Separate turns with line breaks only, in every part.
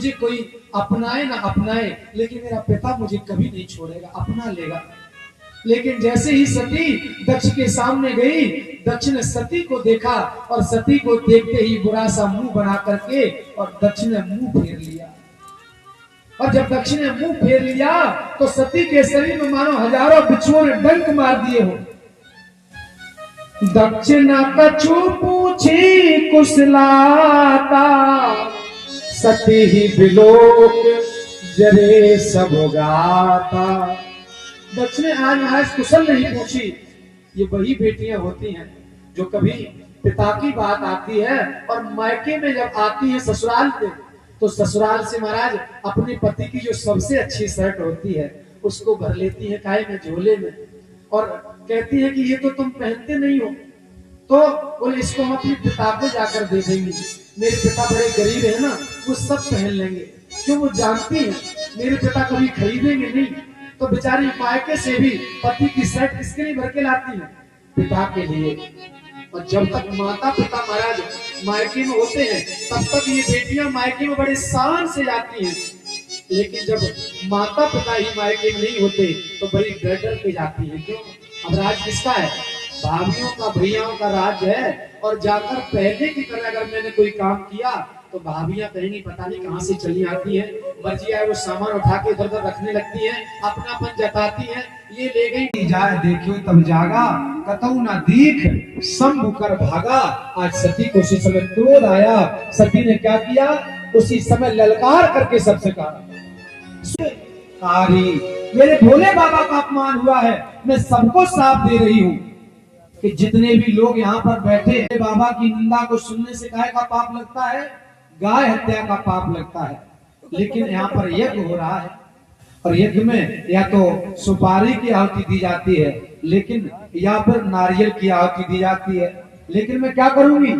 मुझे कोई अपनाए ना अपनाए, लेकिन मेरा पिता मुझे कभी नहीं छोड़ेगा, अपना लेगा। लेकिन जैसे ही सती दक्ष के सामने गई, दक्ष ने सती को देखा और सती को देखते ही बुरा सा मुंह बना करके और दक्ष ने मुंह फेर लिया। और जब दक्ष ने मुंह फेर लिया तो सती के शरीर में मानो हजारों बिच्छुओं ने डंक मार दिए हो। दक्ष न कछु पूछी कुशलाता, सती ही बिलोक जरे सब गाता। दक्ष ने आज कुशल नहीं पूछी। ये वही बेटियां होती हैं जो कभी पिता की बात आती है और मायके में जब आती है ससुराल पे, तो ससुराल से महाराज अपने पति की जो सबसे अच्छी शर्ट होती है उसको भर लेती है काहे में, झोले में, और कहती है कि ये तो तुम पहनते नहीं हो, तो बोले इसको हम अपने पिता को जाकर दे देंगे। मेरे पिता बड़े गरीब है ना, वो सब पहन लेंगे। क्यों? वो जानती है मेरे पिता कभी खरीदेंगे नहीं, तो बेचारी मायके से भी पति की शर्ट किसके लिए भर के लाती है? पिता के लिए। और जब तक माता पिता महाराज मायके में होते हैं तब तक ये बेटियां मायके में बड़े शान से जाती हैं, लेकिन जब माता पिता ही मायके में नहीं होते तो बड़ी डर डर के जाती है। क्यों? अब राज किसका है? भाभियों का, भैयाओं का राज है। और जाकर पहले की तरह अगर मैंने कोई काम किया तो भाभियां कहेंगी पता नहीं कहां से चली आती है, मर्जी आए वो सामान उठा के इधर उधर रखने लगती है, अपनापन जताती है। ये ले गई जाए देखियो तब जागा, कतऊ ना दीख शंभु कर भागा। आज सती को उसी समय क्रोध आया। सती ने क्या किया? उसी समय ललकार करके सबसे कहा, मेरे भोले बाबा का अपमान हुआ है, मैं सबको साफ दे रही हूँ कि जितने भी लोग यहाँ पर बैठे हैं, बाबा की निंदा को सुनने से काहे का पाप लगता है? गाय हत्या का पाप लगता है। लेकिन यहाँ पर यज्ञ हो रहा है और यज्ञ में या तो सुपारी की आहुति दी जाती है, लेकिन या फिर नारियल की आहुति दी जाती है। लेकिन मैं क्या करूंगी?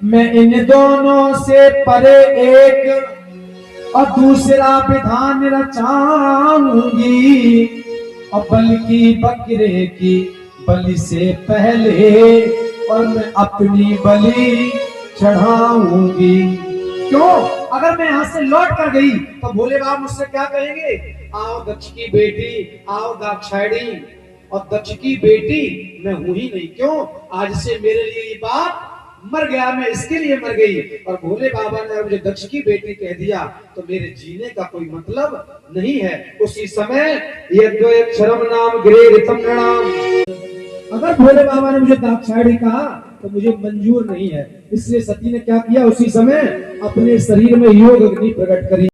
मैं इन दोनों से परे एक और दूसरा विधान रचाऊंगी, और बलि की बकरे की बलि से पहले और मैं अपनी बलि चढ़ाऊंगी। क्यों? अगर मैं यहाँ से लौट कर गई तो भोले बाबा मुझसे क्या कहेंगे? आओ दक्ष की बेटी, आओ दाक्षायणी। और दक्ष की बेटी मैं हूं ही नहीं। क्यों? आज से मेरे लिए ये बात मर गया, मैं इसके लिए मर गई। और भोले बाबा ने मुझे दक्ष की बेटी कह दिया तो मेरे जीने का कोई मतलब नहीं है। उसी समय यज्ञोक्षरम नाम गिरे ऋतम नृणाम, अगर भोले बाबा ने मुझे दाक्षायणी कहा तो मुझे मंजूर नहीं है। इसलिए सती ने क्या किया? उसी समय अपने शरीर में योग अग्नि प्रकट करी।